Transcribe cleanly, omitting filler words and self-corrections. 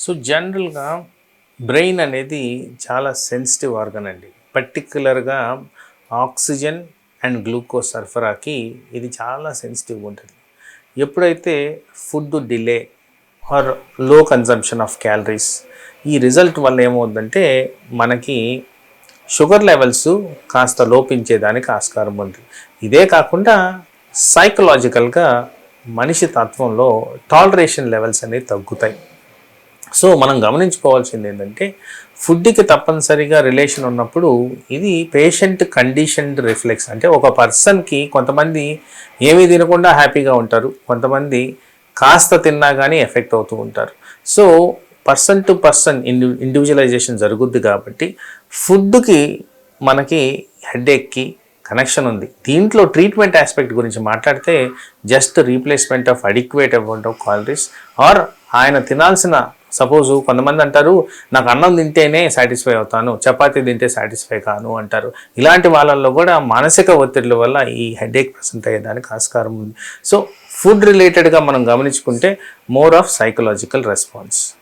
So జనరల్గా brain అనేది చాలా సెన్సిటివ్ ఆర్గన్ అండి. పర్టిక్యులర్గా ఆక్సిజన్ అండ్ గ్లూకోజ్ సరఫరాకి ఇది చాలా సెన్సిటివ్గా ఉంటుంది. ఎప్పుడైతే ఫుడ్ డిలే ఆర్ లో కన్జంప్షన్ ఆఫ్ క్యాలరీస్, ఈ రిజల్ట్ వల్ల ఏమవుతుందంటే మనకి షుగర్ లెవెల్స్ కాస్త లోపించేదానికి ఆస్కారం ఉంది. ఇదే కాకుండా సైకలాజికల్గా మనిషి తత్వంలో టాలరేషన్ లెవెల్స్ అనేవి తగ్గుతాయి. సో మనం గమనించుకోవాల్సింది ఏంటంటే ఫుడ్కి తప్పనిసరిగా రిలేషన్ ఉన్నప్పుడు ఇది పేషెంట్ కండిషన్డ్ రిఫ్లెక్స్. అంటే ఒక పర్సన్కి కొంతమంది ఏమీ తినకుండా హ్యాపీగా ఉంటారు, కొంతమంది కాస్త తిన్నా కానీ ఎఫెక్ట్ అవుతూ ఉంటారు. So person to person individualisation జరుగుద్ది. కాబట్టి ఫుడ్కి మనకి హెడేక్కి కనెక్షన్ ఉంది. దీంట్లో ట్రీట్మెంట్ ఆస్పెక్ట్ గురించి మాట్లాడితే just replacement of adequate amount of calories or ఆయన తినాల్సిన, సపోజు కొంతమంది అంటారు నాకు అన్నం తింటేనే సాటిస్ఫై అవుతాను, చపాతీ తింటే సాటిస్ఫై కాను అంటారు. ఇలాంటి వాళ్ళల్లో కూడా మానసిక ఒత్తిడిల వల్ల ఈ హెడేక్ ప్రెసెంట్ అయ్యేదానికి ఆస్కారం ఉంది. సో ఫుడ్ రిలేటెడ్గా మనం గమనించుకుంటే మోర్ ఆఫ్ సైకలాజికల్ రెస్పాన్స్.